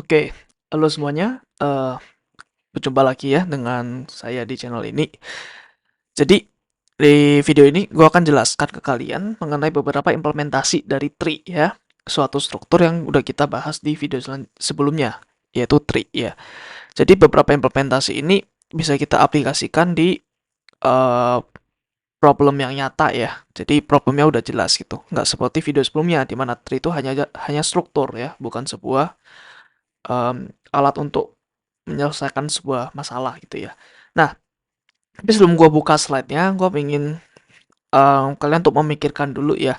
Oke, halo semuanya. Berjumpa lagi ya dengan saya di channel ini. Jadi, di video ini gue akan jelaskan ke kalian mengenai beberapa implementasi dari tree ya. Suatu struktur yang udah kita bahas di video sebelumnya, yaitu tree ya. Jadi, beberapa implementasi ini bisa kita aplikasikan di eh, problem yang nyata ya. Jadi, problemnya udah jelas gitu. Nggak seperti video sebelumnya, di mana tree itu hanya struktur ya, bukan sebuah alat untuk menyelesaikan sebuah masalah gitu ya. Nah, tapi sebelum gue buka slide-nya, gue pengen kalian untuk memikirkan dulu ya,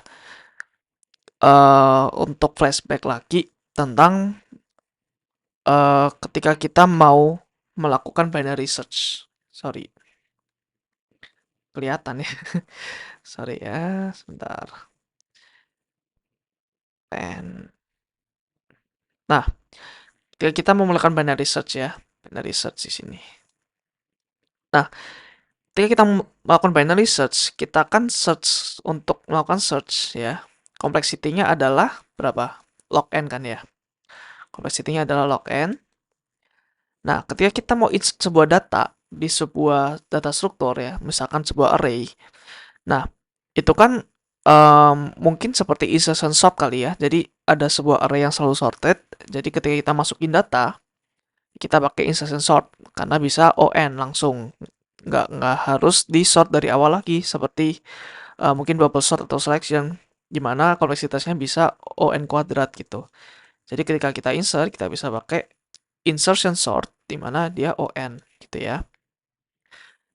untuk flashback lagi tentang ketika kita mau melakukan binary search. Sorry, kelihatan ya. Sorry ya, sebentar. Pen. Nah, ketika kita mau melakukan binary search ya, binary search di sini. Nah, ketika kita melakukan binary search, kita kan search untuk melakukan search ya. Complexity-nya adalah berapa? Log n kan ya. Complexity-nya adalah log n. Nah, ketika kita mau insert sebuah data di sebuah data struktur ya, misalkan sebuah array. Nah, itu kan mungkin seperti insertion sort kali ya. Jadi ada sebuah array yang selalu sorted. Jadi ketika kita masukin data, kita pakai insertion sort karena bisa on langsung. Nggak harus di sort dari awal lagi seperti mungkin bubble sort atau selection, dimana kompleksitasnya bisa on kuadrat gitu. Jadi ketika kita insert, kita bisa pakai insertion sort, dimana dia on gitu ya.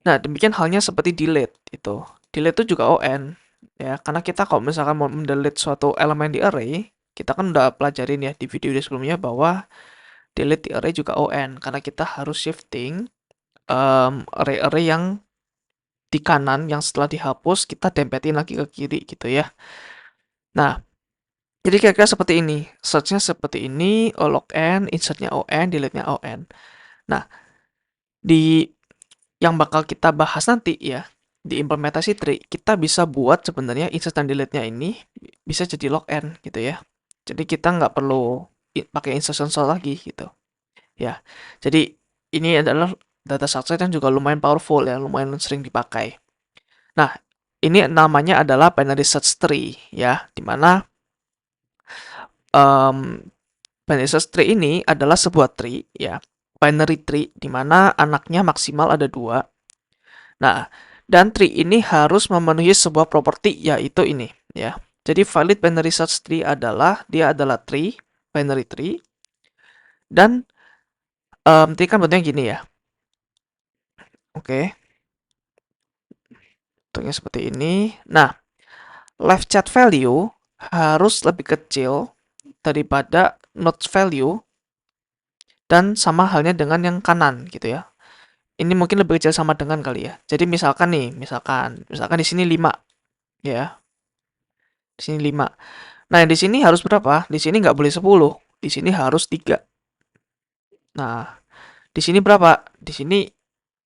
Nah, demikian halnya seperti delete itu. Delete itu juga on ya, karena kita kalau misalkan mau mendelete suatu elemen di array, kita kan udah pelajarin ya di video sebelumnya bahwa delete di array juga on, karena kita harus shifting array-array yang di kanan yang setelah dihapus kita dempetin lagi ke kiri gitu ya. Nah, jadi kira-kira seperti ini. Search-nya seperti ini, log n, insert-nya on, delete-nya on. Nah, di yang bakal kita bahas nanti ya, di implementasi tree, kita bisa buat sebenarnya insert dan delete-nya ini bisa jadi log n gitu ya. Jadi kita nggak perlu pakai insertion sort lagi gitu. Ya, jadi ini adalah data structure yang juga lumayan powerful ya, lumayan sering dipakai. Nah, ini namanya adalah binary search tree ya, dimana binary search tree ini adalah sebuah tree ya, binary tree dimana anaknya maksimal ada 2. Nah, dan tree ini harus memenuhi sebuah properti yaitu ini ya. Jadi valid binary search tree adalah dia adalah tree, binary tree, dan tree kan bentuknya gini ya. Oke, bentuknya seperti ini. Nah, left chat value harus lebih kecil daripada node value dan sama halnya dengan yang kanan gitu ya. Ini mungkin lebih kecil sama dengan kali ya. Jadi misalkan nih, misalkan di sini 5 ya. Di sini 5. Nah, yang di sini harus berapa? Di sini nggak boleh 10. Di sini harus 3. Nah, di sini berapa? Di sini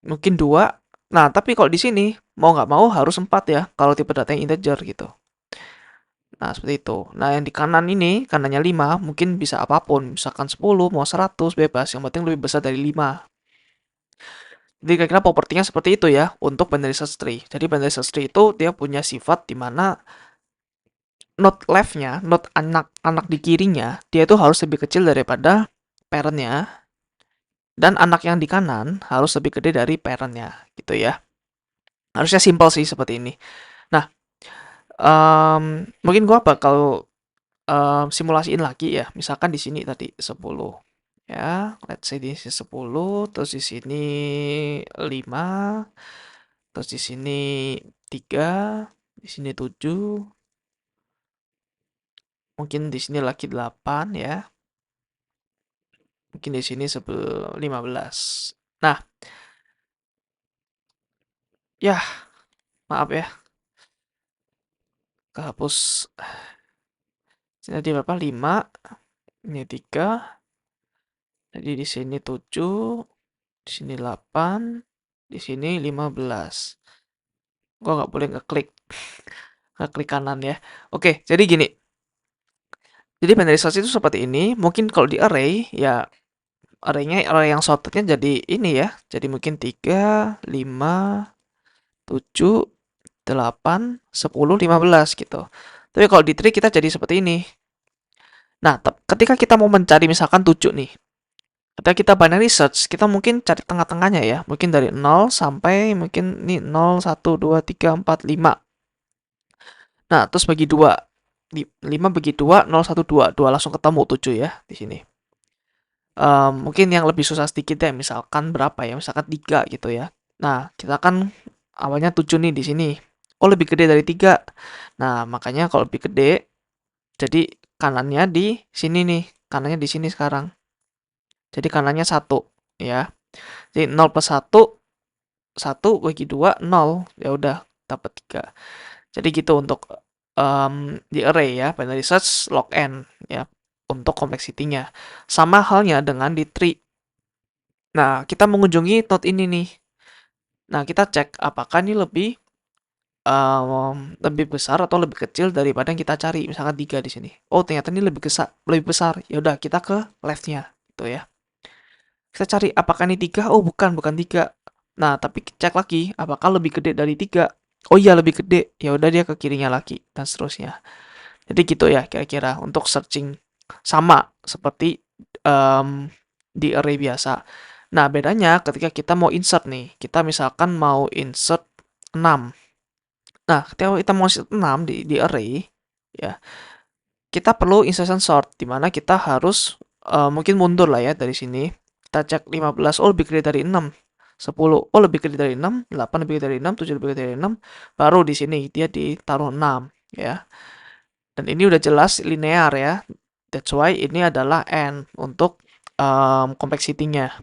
mungkin 2. Nah, tapi kalau di sini mau nggak mau harus 4 ya kalau tipe datanya integer gitu. Nah, seperti itu. Nah, yang di kanan ini, kanannya 5, mungkin bisa apapun. Misalkan 10, mau 100, bebas. Yang penting lebih besar dari 5. Jadi kira-kira propertinya seperti itu ya untuk binary search tree. Jadi binary search tree itu dia punya sifat di mana node left-nya, node anak-anak di kirinya, dia itu harus lebih kecil daripada parent-nya, dan anak yang di kanan harus lebih gede dari parent-nya, gitu ya. Harusnya simpel sih seperti ini. Nah, mungkin gua bakal simulasiin lagi ya. Misalkan di sini tadi 10. Ya, let's say di sini 10, terus di sini 5, terus di sini 3, di sini 7, mungkin di sini lagi 8 ya. Mungkin di sini 15. Nah, ya, maaf ya. Kehapus. Sini tadi berapa? 5. Ini 3. Jadi di sini 7. Di sini 8. Di sini 15. Gua nggak boleh ngeklik. Ngeklik kanan ya. Oke, jadi gini. Jadi binary search itu seperti ini. Mungkin kalau di array, ya array yang sortednya jadi ini ya. Jadi mungkin 3, 5, 7, 8, 10, 15 gitu. Tapi kalau di tree kita jadi seperti ini. Nah, ketika kita mau mencari misalkan 7 nih. Ketika kita binary search, kita mungkin cari tengah-tengahnya ya. Mungkin dari 0 sampai mungkin nih 0, 1, 2, 3, 4, 5. Nah, terus bagi 2. 5 bagi 2, 0, 1, 2. 2 langsung ketemu 7 ya di sini. Mungkin yang lebih susah sedikit ya, misalkan berapa ya? Misalkan 3 gitu ya. Nah, kita kan awalnya 7 nih di sini. Oh, lebih gede dari 3. Nah, makanya kalau lebih gede, jadi kanannya di sini nih. Kanannya di sini sekarang. Jadi kanannya 1 ya. Jadi 0 plus 1, 1 bagi 2, 0. Ya udah, dapat 3. Jadi gitu untuk di array ya, binary search log n ya, untuk kompleksitinya. Sama halnya dengan di tree. Nah, kita mengunjungi node ini nih. Nah, kita cek apakah ini lebih besar atau lebih kecil daripada yang kita cari. Misalkan 3 di sini. Oh, ternyata ini lebih besar. Ya udah, kita ke left-nya gitu ya. Kita cari apakah ini 3? Oh, bukan 3. Nah, tapi cek lagi apakah lebih gede dari 3? Oh iya, lebih gede. Ya udah dia ke kirinya lagi dan seterusnya. Jadi gitu ya kira-kira untuk searching, sama seperti di array biasa. Nah, bedanya ketika kita mau insert nih, kita misalkan mau insert 6. Nah, ketika kita mau insert 6 di array, ya, kita perlu insertion sort, di mana kita harus mungkin mundur lah ya dari sini. Kita cek 15, oh lebih gede dari 6. 10, oh lebih gede dari 6. 8 lebih gede dari 6. 7 lebih gede dari 6. Baru di sini dia ditaruh 6, ya. Dan ini udah jelas linear ya. That's why ini adalah n untuk complexity-nya,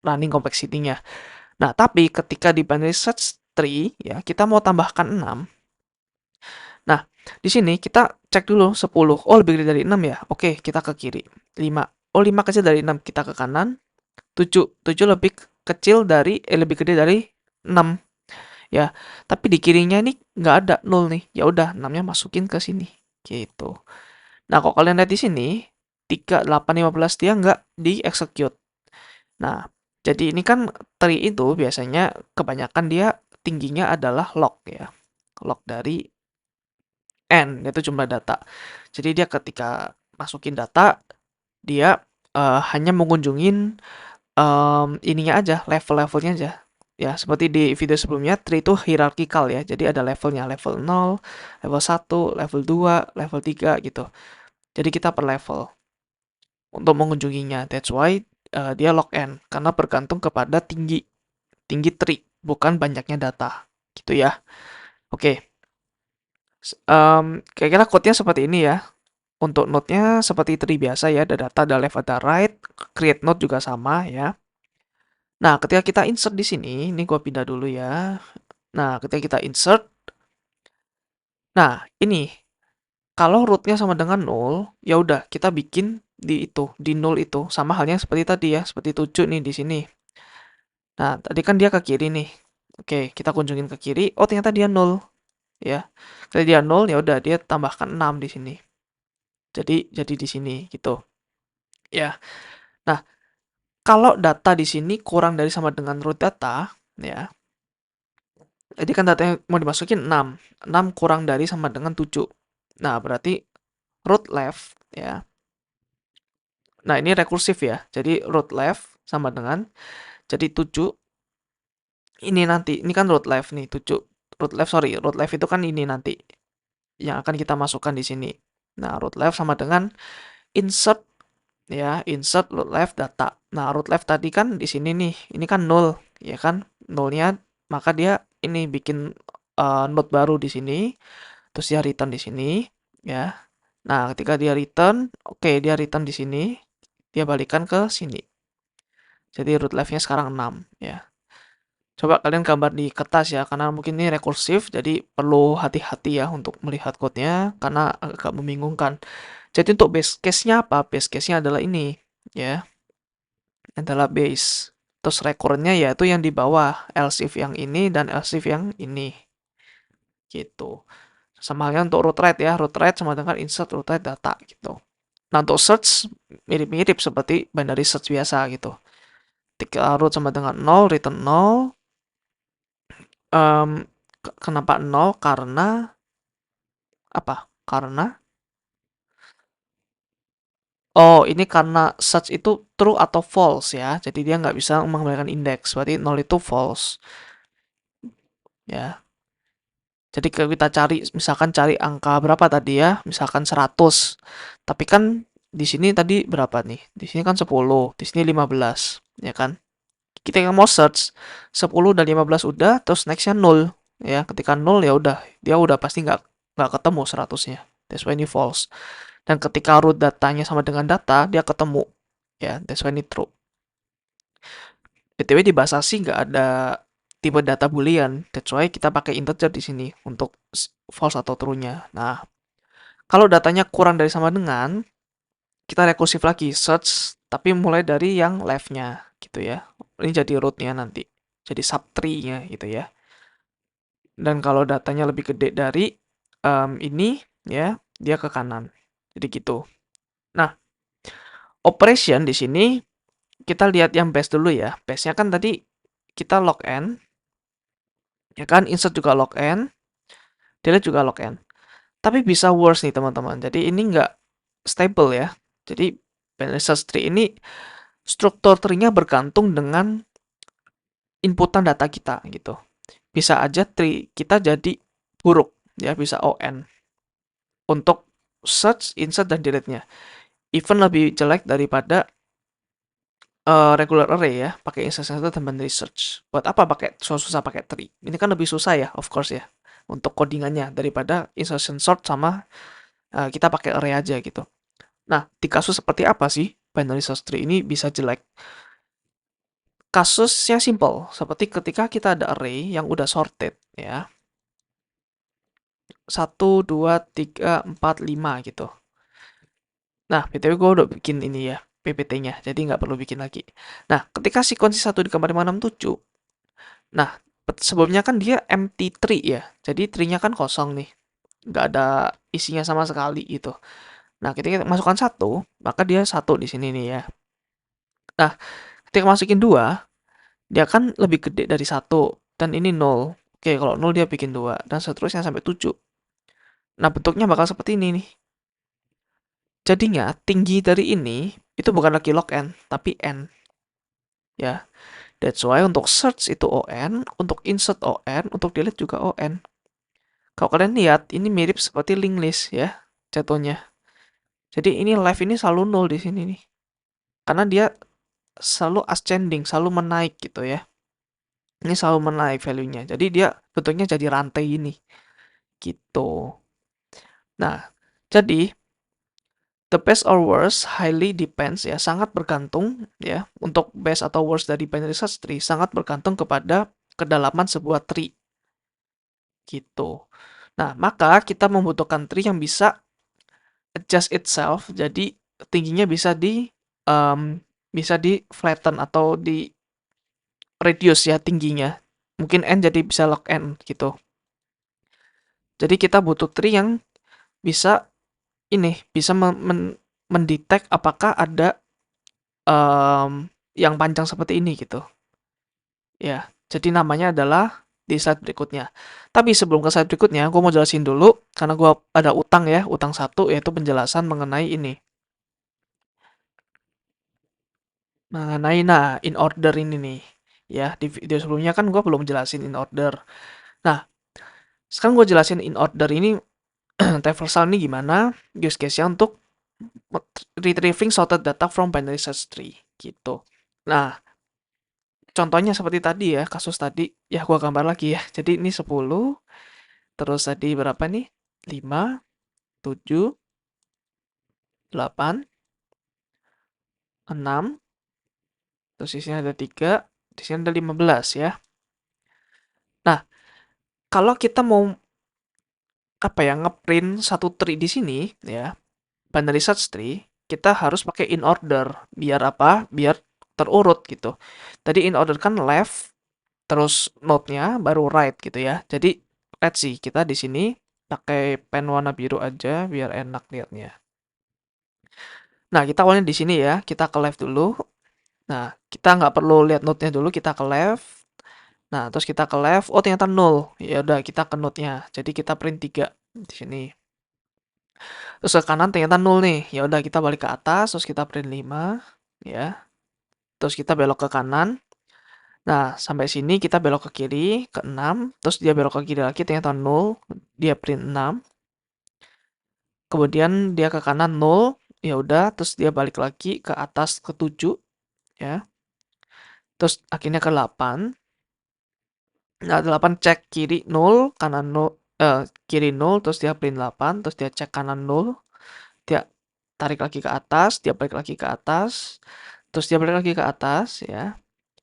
running complexity-nya. Nah, tapi ketika di binary search tree ya, kita mau tambahkan 6. Nah, di sini kita cek dulu 10. Oh, lebih gede dari 6 ya. Oke, kita ke kiri. 5. Oh, 5 kecil dari 6. Kita ke kanan. 7. 7 lebih gede dari 6 ya. Tapi di kirinya ini nggak ada 0 nih. Ya udah, 6-nya masukin ke sini. Gitu. Nah, kalau kalian lihat di sini, 3, 8, 15 dia nggak di-execute. Nah, jadi ini kan tree itu biasanya kebanyakan dia tingginya adalah log ya. Log dari n, yaitu jumlah data. Jadi dia ketika masukin data, dia hanya mengunjungin ininya aja, level-levelnya aja. Ya, seperti di video sebelumnya, tree itu hierarchical ya. Jadi ada levelnya, level 0, level 1, level 2, level 3 gitu. Jadi kita per level untuk mengunjunginya. That's why dia log n karena bergantung kepada tinggi tree, bukan banyaknya data. Gitu ya. Oke. Kira-kira code-nya seperti ini ya. Untuk node-nya seperti tree biasa ya, ada data, ada left, ada right. Create node juga sama ya. Nah, ketika kita insert di sini, ini gua pindah dulu ya. Nah, ketika kita insert, nah ini kalau root-nya sama dengan 0, ya udah kita bikin di 0 itu. Sama halnya seperti tadi ya, seperti 7 nih di sini. Nah, tadi kan dia ke kiri nih. Oke, kita kunjungin ke kiri. Oh, ternyata dia 0 ya. Kalau dia 0, ya udah dia tambahkan 6 di sini. Jadi di sini gitu. Ya. Nah, kalau data di sini kurang dari sama dengan root data, ya. Jadi kan data yang mau dimasukin 6. 6 kurang dari sama dengan 7. Nah, berarti root left ya. Nah, ini rekursif ya. Jadi root left sama dengan jadi 7. Ini nanti, ini kan root left nih, 7. Root left itu kan ini nanti yang akan kita masukkan di sini. Nah, root left sama dengan insert ya, insert root left data. Nah, root left tadi kan di sini nih, ini kan 0 ya kan, 0-nya maka dia ini bikin node baru di sini, terus dia return di sini ya. Nah, ketika dia return, oke, dia return di sini, dia balikan ke sini. Jadi root left-nya sekarang 6 ya. Coba kalian gambar di kertas ya, karena mungkin ini rekursif, jadi perlu hati-hati ya untuk melihat code-nya, karena agak membingungkan. Jadi untuk base case-nya apa? Base case-nya adalah ini, ya. Adalah base. Terus recurrent-nya yaitu yang di bawah, else if yang ini dan else if yang ini. Gitu. Sama halnya untuk root right ya, root right sama dengan insert root right data gitu. Nah, untuk search mirip-mirip seperti binary search biasa gitu. Ketika root sama dengan 0, return 0. Kenapa 0? Karena apa? Oh, ini karena search itu true atau false ya. Jadi dia nggak bisa mengembalikan indeks. Berarti 0 itu false. Ya. Jadi kalau kita cari, misalkan cari angka berapa tadi ya? Misalkan 100. Tapi kan di sini tadi berapa nih? Di sini kan 10, di sini 15, ya kan? Kita yang mau search 10 dan 15 udah, terus nextnya 0. Ya, ketika 0 ya udah, dia udah pasti nggak ketemu 100-nya. That's why ini false. Dan ketika root datanya sama dengan data, dia ketemu. Ya, that's why ini true. BTW di bahasa C nggak ada tipe data boolean. That's why kita pakai integer di sini untuk false atau true-nya. Nah, kalau datanya kurang dari sama dengan, kita rekursif lagi, search, tapi mulai dari yang left-nya, gitu ya. Ini jadi root-nya nanti. Jadi subtree-nya, gitu ya. Dan kalau datanya lebih gede dari ini, ya, dia ke kanan. Jadi gitu. Nah, operation di sini, kita lihat yang base dulu ya. Base-nya kan tadi kita log n, ya kan, insert juga log n, delete juga log n. Tapi bisa worse nih teman-teman. Jadi ini nggak stable ya. Jadi binary search tree ini struktur tree-nya bergantung dengan inputan data kita gitu. Bisa aja tree kita jadi buruk ya, bisa ON untuk search, insert dan delete-nya. Even lebih jelek daripada regular array ya, pakai instance dan binary search. Buat apa pakai susah pakai tree? Ini kan lebih susah ya, of course ya, untuk codingannya daripada insertion sort sama kita pakai array aja gitu. Nah, di kasus seperti apa sih binary search tree ini bisa jelek? Kasusnya simple, seperti ketika kita ada array yang udah sorted ya. 1, 2, 3, 4, 5 gitu. Nah, BTW gue udah bikin ini ya, PPT-nya, jadi nggak perlu bikin lagi. Nah, ketika sequence 1 di gambar 567, nah, sebelumnya kan dia empty tree ya, jadi tree-nya kan kosong nih, nggak ada isinya sama sekali gitu. Nah, ketika kita masukkan 1, maka dia 1 di sini nih ya. Nah, ketika masukin 2, dia kan lebih gede dari 1, dan ini 0. Oke, kalau 0 dia bikin 2, dan seterusnya sampai 7. Nah, bentuknya bakal seperti ini nih. Jadinya, tinggi dari ini, itu bukan lagi log n, tapi n. Ya, that's why untuk search itu on, untuk insert on, untuk delete juga on. Kalau kalian lihat, ini mirip seperti linked list ya, jatuhnya. Jadi ini left ini selalu 0 di sini nih. Karena dia selalu ascending, selalu menaik gitu ya. Ini selalu menaik value-nya. Jadi dia bentuknya jadi rantai ini. Gitu. Nah, jadi the best or worst highly depends ya, sangat bergantung ya, untuk best atau worst dari binary search tree sangat bergantung kepada kedalaman sebuah tree. Gitu. Nah, maka kita membutuhkan tree yang bisa adjust itself, jadi tingginya bisa di flatten atau di reduce ya tingginya. Mungkin n jadi bisa log n gitu. Jadi kita butuh tree yang bisa bisa mendetek apakah ada yang panjang seperti ini gitu. Ya, jadi namanya adalah di slide berikutnya. Tapi sebelum ke slide berikutnya, gue mau jelasin dulu, karena gue ada utang ya, utang satu, yaitu penjelasan mengenai ini. Mengenai, nah, in order ini nih. Ya, di video sebelumnya kan gue belum jelasin in order. Nah, sekarang gue jelasin in order ini, traversal ini gimana, use case-nya untuk retrieving sorted data from binary search tree, gitu. Nah, contohnya seperti tadi ya, kasus tadi, ya gua gambar lagi ya. Jadi ini 10, terus tadi berapa nih? 5, 7, 8, 6, terus di sini ada 3, di sini ada 15 ya. Nah, kalau kita mau ngeprint satu tree di sini ya, binary search tree, kita harus pakai in order. Biar apa? Biar terurut gitu. Tadi in order kan left, terus node-nya baru right gitu ya. Jadi let's see, kita di sini pakai pen warna biru aja biar enak lihatnya. Nah, kita awalnya di sini ya, kita ke left dulu. Nah, kita nggak perlu lihat node-nya dulu, kita ke left. Nah, terus kita ke left, oh ternyata 0. Ya udah, kita ke node-nya. Jadi kita print 3 di sini. Terus ke kanan ternyata 0 nih. Ya udah, kita balik ke atas, terus kita print 5 ya. Terus kita belok ke kanan. Nah, sampai sini kita belok ke kiri, ke 6. Terus dia belok ke kiri lagi, ternyata 0. Dia print 6. Kemudian dia ke kanan 0. Ya udah, terus dia balik lagi ke atas ke 7 ya. Terus akhirnya ke 8. Nah, 8 cek kiri 0, kanan 0, kiri 0, terus dia print 8, terus dia cek kanan 0, dia tarik lagi ke atas, dia balik lagi ke atas, terus dia balik lagi ke atas ya.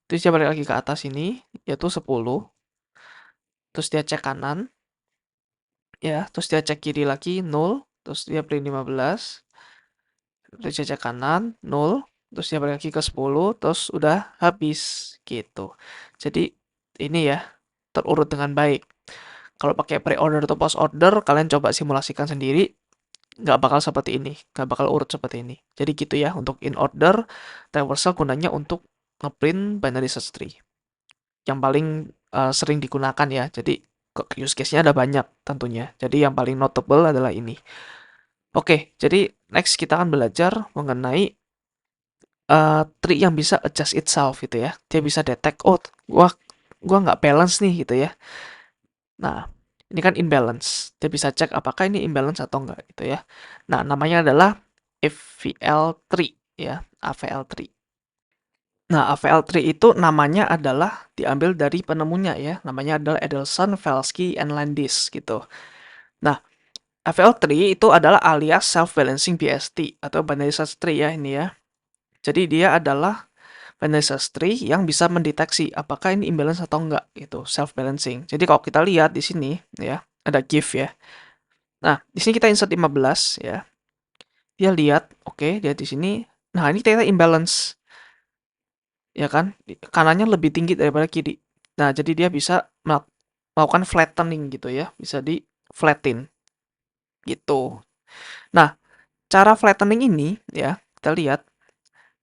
Terus dia balik lagi ke atas ini, yaitu 10. Terus dia cek kanan ya, terus dia cek kiri lagi 0, terus dia print 15. Terus dia cek kanan 0, terus dia balik lagi ke 10, terus udah habis gitu. Jadi ini ya terurut dengan baik. Kalau pakai pre-order atau post-order, kalian coba simulasikan sendiri, nggak bakal seperti ini, nggak bakal urut seperti ini. Jadi gitu ya, untuk in order, traversal gunanya untuk ngeprint binary search tree. Yang paling sering digunakan ya, jadi use case-nya ada banyak tentunya. Jadi yang paling notable adalah ini. Oke, jadi next kita akan belajar mengenai tree yang bisa adjust itself gitu ya. Dia bisa detect, oh gua nggak balance nih gitu ya. Nah, ini kan imbalance. Dia bisa cek apakah ini imbalance atau enggak gitu ya. Nah, namanya adalah AVL3 ya, AVL3. Nah, AVL3 itu namanya adalah diambil dari penemunya ya. Namanya adalah Edelson, Velsky, and Landis gitu. Nah, AVL3 itu adalah alias self-balancing BST atau binary search tree ya ini ya. Jadi dia adalah binary search tree yang bisa mendeteksi apakah ini imbalance atau enggak gitu, self-balancing. Jadi kalau kita lihat di sini ya, ada GIF ya. Nah, di sini kita insert 15 ya. Dia lihat, oke, dia di sini. Nah, ini ternyata imbalance. Ya kan? Kanannya lebih tinggi daripada kiri. Nah, jadi dia bisa melakukan flattening gitu ya. Bisa di flatten gitu. Nah, cara flattening ini ya, kita lihat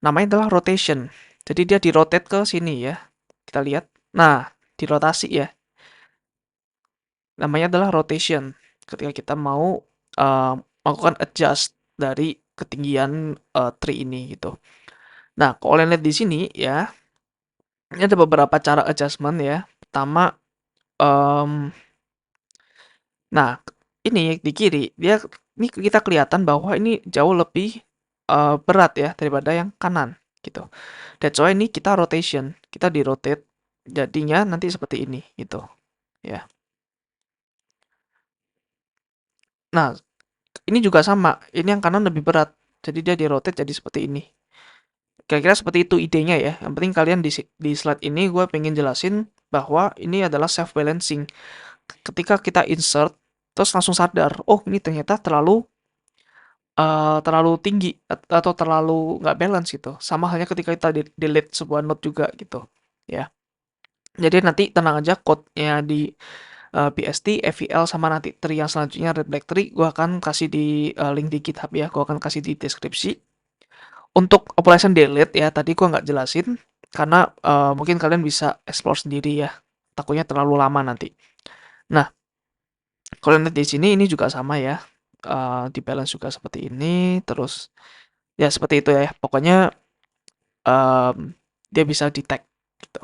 namanya adalah rotation. Jadi dia di-rotate ke sini ya. Kita lihat. Nah, dirotasi ya. Namanya adalah rotation. Ketika kita mau melakukan adjust dari ketinggian tree ini gitu. Nah, kalau kalian lihat di sini ya, ini ada beberapa cara adjustment ya. Pertama, nah ini di kiri dia ini kita kelihatan bahwa ini jauh lebih berat ya daripada yang kanan gitu. That's why ini kita rotation, kita di rotate, jadinya nanti seperti ini gitu ya. Nah, ini juga sama, ini yang kanan lebih berat, jadi dia di rotate jadi seperti ini. Kira-kira seperti itu idenya ya. Yang penting kalian di slide ini gue pengen jelasin bahwa ini adalah self balancing. Ketika kita insert terus langsung sadar, oh ini ternyata terlalu tinggi atau terlalu nggak balance gitu. Sama halnya ketika kita delete sebuah node juga gitu ya. Jadi nanti tenang aja, code-nya di BST, FVL sama nanti tree yang selanjutnya Red Black Tree gue akan kasih di link di GitHub ya. Gue akan kasih di deskripsi. Untuk operation delete ya, tadi gua nggak jelasin karena mungkin kalian bisa explore sendiri ya. Takutnya terlalu lama nanti. Nah, kalau lihat di sini ini juga sama ya. Di balance juga seperti ini, terus ya seperti itu ya. Pokoknya dia bisa detect gitu.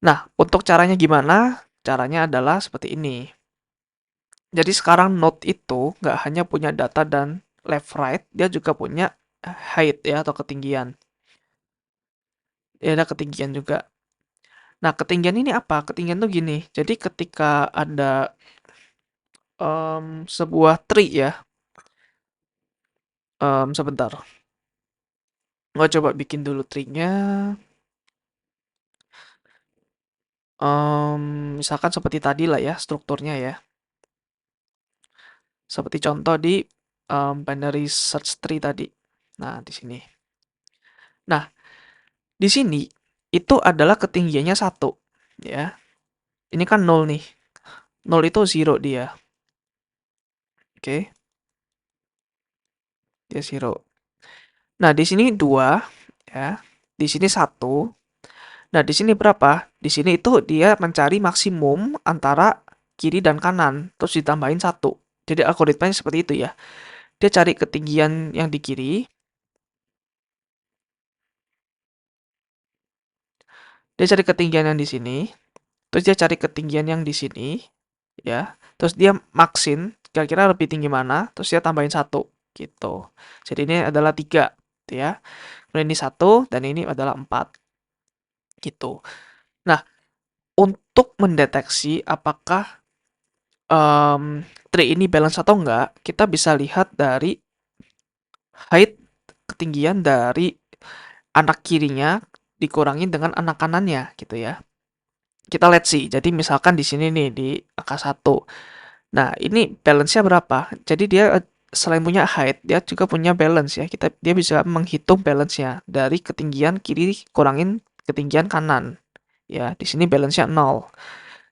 Nah, untuk caranya gimana? Caranya adalah seperti ini. Jadi sekarang node itu nggak hanya punya data dan left right, dia juga punya height ya atau ketinggian. Ya ada ketinggian juga. Nah, ketinggian ini apa? Ketinggian tuh gini. Jadi ketika ada sebuah tree ya, sebentar. Gue coba bikin dulu tree-nya. Misalkan seperti tadi lah ya strukturnya ya. Seperti contoh di binary search tree tadi. Nah, di sini. Nah, di sini itu adalah ketinggiannya 1 ya. Ini kan 0 nih. 0 itu 0 dia. Oke, dia 0. Nah, di sini 2 ya. Di sini 1. Nah, di sini berapa? Di sini itu dia mencari maksimum antara kiri dan kanan, terus ditambahin 1. Jadi algoritmanya seperti itu ya. Dia cari ketinggian yang di kiri, dia cari ketinggian yang di sini, terus dia cari ketinggian yang di sini, ya. Terus dia maksin, kira-kira lebih tinggi mana, terus dia tambahin 1, gitu. Jadi ini adalah 3, gitu ya. Kemudian ini 1, dan ini adalah 4, gitu. Nah, untuk mendeteksi apakah tree ini balance atau enggak, kita bisa lihat dari height, ketinggian dari anak kirinya dikurangin dengan anak kanannya, gitu ya. Kita lihat sih, jadi misalkan di sini nih, di angka 1. Nah, ini balance-nya berapa? Jadi dia selain punya height, dia juga punya balance ya. Dia bisa menghitung balance-nya dari ketinggian kiri kurangin ketinggian kanan. Ya, di sini balance-nya 0.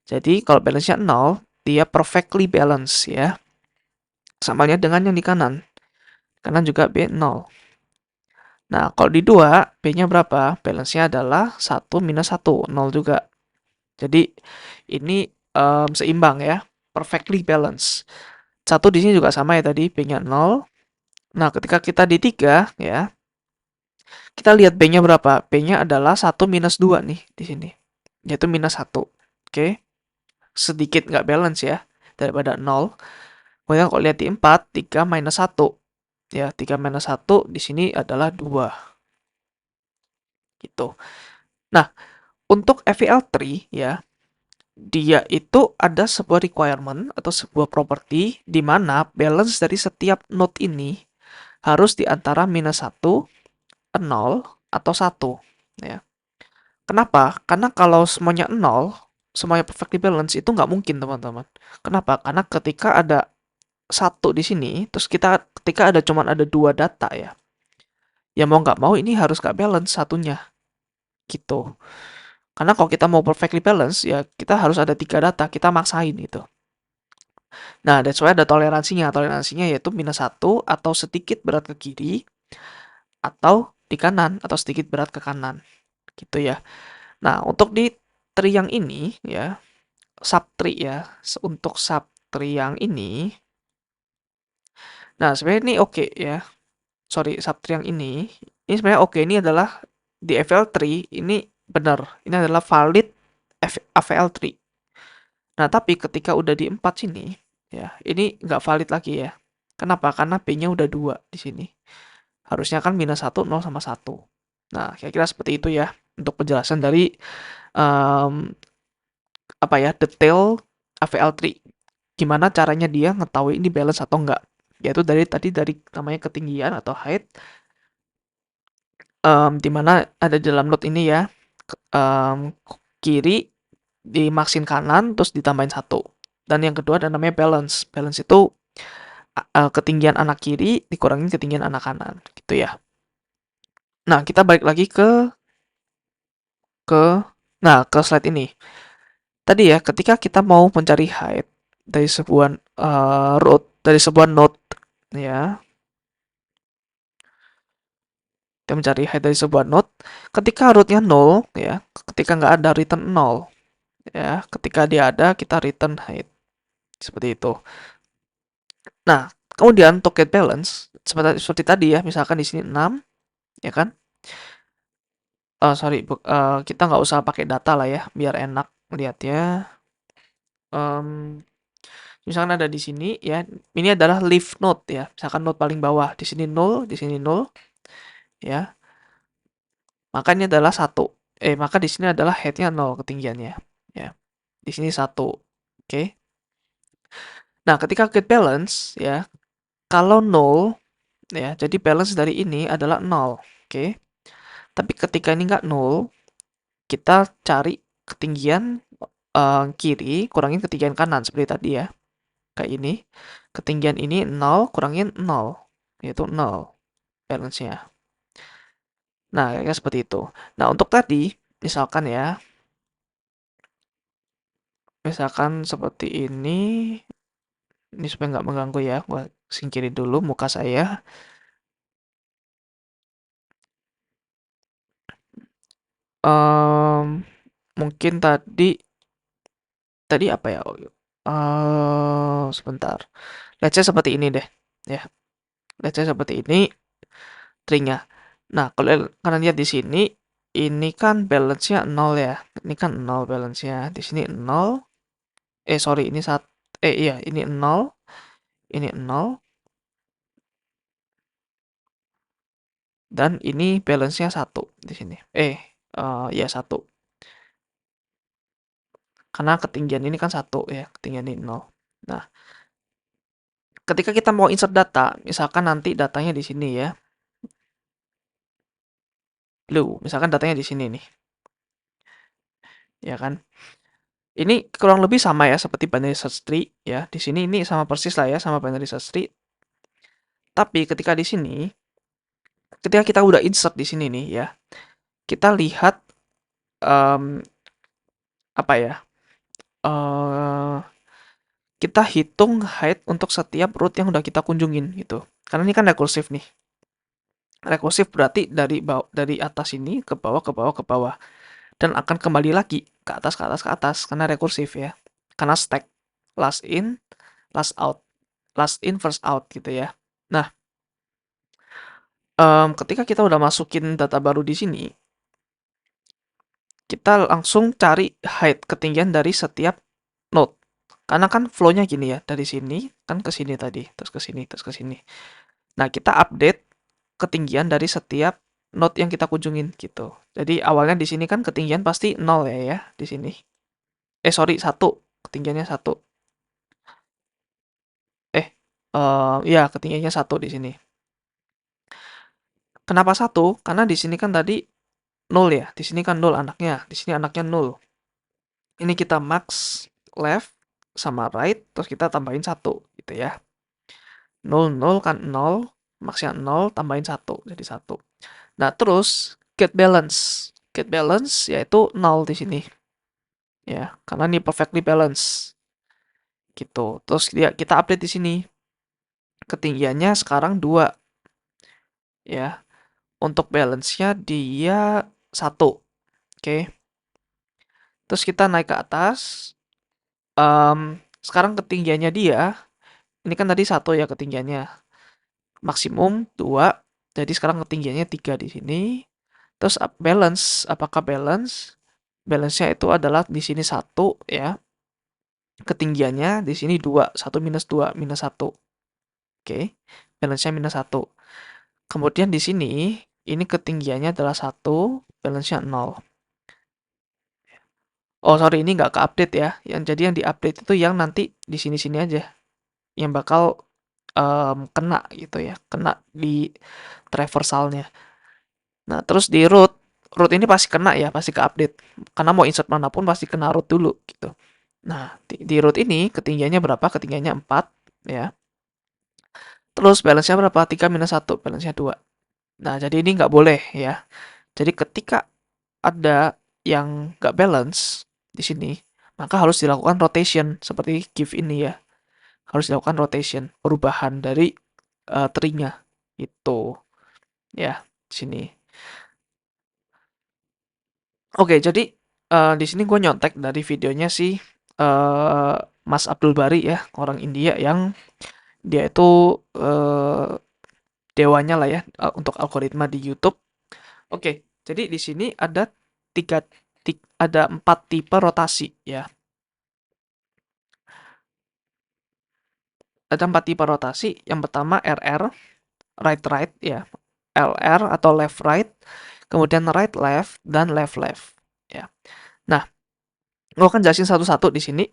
Jadi kalau balance-nya 0, dia perfectly balance ya. Samanya dengan yang di kanan. Kanan juga B 0. Nah, kalau di 2, B-nya berapa? Balance-nya adalah 1 minus 1, 0 juga. Jadi ini seimbang ya, perfectly balance. 1 di sini juga sama ya tadi, B-nya 0. Nah, ketika kita di 3 ya, kita lihat B-nya berapa? B-nya adalah 1 minus 2 nih di sini. Yaitu minus 1. Oke. Sedikit nggak balance ya, daripada 0. Kemudian kalau lihat di 4, 3 minus 1. Ya, 3 minus 1 di sini adalah 2. Gitu. Nah, untuk FEL3 ya, dia itu ada sebuah requirement atau sebuah property di mana balance dari setiap node ini harus di antara minus 1, 0, atau 1. Ya. Kenapa? Karena kalau semuanya 0, semuanya perfectly balance, itu nggak mungkin, teman-teman. Kenapa? Karena ketika ada 1 di sini, terus ketika ada 2 data ya, ya mau nggak mau ini harus nggak balance satunya. Gitu. Karena kalau kita mau perfectly balance, ya kita harus ada 3 data, kita maksain gitu. Nah, that's why ada toleransinya. Toleransinya yaitu minus 1 atau sedikit berat ke kiri, atau di kanan, atau sedikit berat ke kanan. Gitu ya. Nah, untuk di tree yang ini ya, subtree ya, untuk subtree yang ini, nah sebenarnya ini oke ya. Sorry, subtree yang ini sebenarnya oke. Ini adalah di FL3 ini benar. Ini adalah valid FL3. Nah, tapi ketika udah di 4 sini, ya, ini nggak valid lagi ya. Kenapa? Karena B-nya udah 2 di sini. Harusnya kan minus 1, 0 sama 1. Nah, kira-kira seperti itu ya untuk penjelasan dari um, apa ya, detail AVL3. Gimana caranya dia ngetahui ini balance atau enggak. Yaitu dari namanya ketinggian atau height, di mana ada dalam node ini ya, kiri dimaksin kanan terus ditambahin 1. Dan yang kedua ada namanya balance. Balance itu ketinggian anak kiri dikurangin ketinggian anak kanan, gitu ya. Nah, kita balik lagi ke ke slide ini. Tadi ya, ketika kita mau mencari height dari sebuah root, dari sebuah node ya, kita mencari height dari sebuah node, ketika rootnya 0 ya, ketika nggak ada return 0 ya, ketika dia ada kita return height seperti itu. Nah, kemudian untuk get balance seperti tadi ya, misalkan di sini 6 ya kan. Sorry, kita nggak usah pakai data lah ya, biar enak lihatnya. Misalkan ada di sini ya, ini adalah leaf node ya, misalkan node paling bawah, di sini 0, di sini 0 ya. Maka ini adalah 1. Maka di sini adalah head-nya 0 ketinggiannya ya. Di sini 1. Oke. Nah, ketika get balance ya, kalau 0 ya, jadi balance dari ini adalah 0. Oke. Tapi ketika ini nggak 0, kita cari ketinggian kiri kurangin ketinggian kanan seperti tadi ya. Kayak ini. Ketinggian ini 0 kurangin 0, yaitu 0 balance-nya. Nah, kayaknya seperti itu. Nah, untuk tadi, misalkan ya, misalkan seperti ini, Ini supaya nggak mengganggu ya, gua singkirin dulu muka saya. Mungkin tadi apa ya? Sebentar. Let's say seperti ini deh, ya. Let's say seperti ini stringnya. Nah, kalau kalian lihat di sini, ini kan balance-nya 0 ya. Ini kan 0 balance-nya. Di sini 0. Sorry, ini iya, ini 0. Ini 0. Dan ini balance-nya 1 di sini. Ya 1. Karena ketinggian ini kan 1 ya, ketinggian ini 0. Nah, ketika kita mau insert data, misalkan nanti datanya di sini ya. Misalkan datanya di sini nih. Ya kan? Ini kurang lebih sama ya seperti binary search tree ya. Di sini ini sama persis lah ya sama binary search tree. Tapi ketika di sini, ketika kita udah insert di sini nih ya, kita lihat em, apa ya? eh kita hitung height untuk setiap root yang udah kita kunjungin gitu. Karena ini kan rekursif nih. Rekursif berarti dari atas ini ke bawah ke bawah ke bawah dan akan kembali lagi ke atas ke atas ke atas karena rekursif ya. Karena stack last in, last out, last in first out gitu ya. Nah, ketika kita udah masukin data baru di sini, kita langsung cari height ketinggian dari setiap node. Karena kan flow-nya gini ya, dari sini kan ke sini tadi, terus ke sini, terus ke sini. Nah, kita update ketinggian dari setiap node yang kita kunjungin gitu. Jadi awalnya di sini kan ketinggian pasti 0 ya di sini. Sorry, 1. Ketinggiannya 1. Ya ketinggiannya 1 di sini. Kenapa 1? Karena di sini kan tadi 0 ya. Di sini kan 0 anaknya. Di sini anaknya 0. Ini kita max left sama right, terus kita tambahin 1 gitu ya. 0, 0 kan 0, maxnya 0, tambahin 1, jadi 1. Nah, terus get balance. Get balance yaitu 0 di sini. Ya, karena ini perfectly balance. Gitu. Terus kita update di sini. Ketinggiannya sekarang 2. Ya. Untuk balance-nya dia 1. Oke. Terus kita naik ke atas. Sekarang ketinggiannya dia, ini kan tadi 1 ya ketinggiannya. Maksimum 2. Jadi sekarang ketinggiannya 3 di sini. Terus balance, apakah balance? Balance-nya itu adalah di sini 1 ya. Ketinggiannya di sini 2, 1 minus 2, minus 1. Oke. Balance-nya minus 1. Kemudian di sini, ini ketinggiannya adalah 1, balance-nya 0. Oh, sorry, ini nggak ke-update ya. Jadi yang di-update itu yang nanti di sini-sini aja. Yang bakal kena gitu ya. Kena di traversalnya. Nah, terus di root ini pasti kena ya, pasti ke-update. Karena mau insert manapun pasti kena root dulu gitu. Nah, di root ini ketinggiannya berapa? Ketinggiannya 4 ya. Terus balance-nya berapa? 3 minus 1, balance-nya 2. Nah, jadi ini nggak boleh ya. Jadi ketika ada yang nggak balance di sini, maka harus dilakukan rotation seperti give ini ya. Harus dilakukan rotation, perubahan dari tree-nya. Itu ya, di sini. Oke, jadi di sini gue nyontek dari videonya si Mas Abdul Bari ya, orang India yang dia itu dewanya lah ya untuk algoritma di YouTube. Oke, jadi di sini ada ada 4 tipe rotasi ya. Ada 4 tipe rotasi. Yang pertama RR, right right ya. LR atau left right, kemudian right left dan left left ya. Nah, gue akan jelasin satu-satu di sini.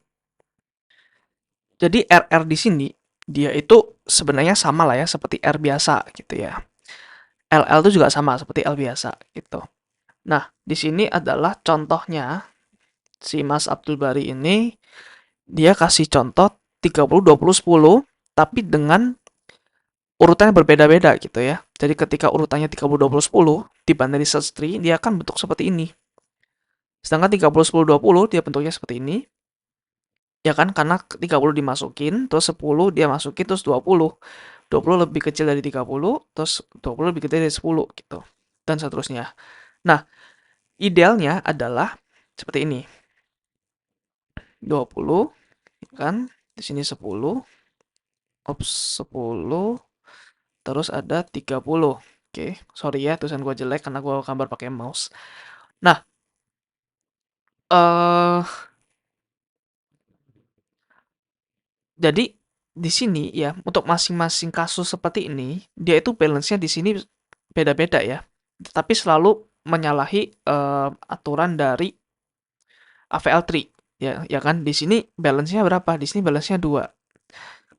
Jadi RR di sini dia itu sebenarnya sama lah ya seperti R biasa gitu ya. LL itu juga sama seperti L biasa gitu. Nah, di sini adalah contohnya si Mas Abdul Bari ini dia kasih contoh 30 20 10 tapi dengan urutannya berbeda-beda gitu ya. Jadi ketika urutannya 30 20 10 di binary search tree dia akan bentuk seperti ini. Sedangkan 30 10 20 dia bentuknya seperti ini. Ya kan? Karena 30 dimasukin, terus 10 dia masukin, terus 20. 20 lebih kecil dari 30, terus 20 lebih kecil dari 10 gitu. Dan seterusnya. Nah, idealnya adalah seperti ini. 20 kan? Di sini 10, ops 10, terus ada 30. Oke, sorry ya tulisan gua jelek karena gua gambar pakai mouse. Nah, eh jadi di sini ya untuk masing-masing kasus seperti ini, dia itu balance-nya di sini beda-beda ya. Tapi selalu menyalahi aturan dari AVL3 ya kan di sini balance-nya berapa? Di sini balance-nya 2.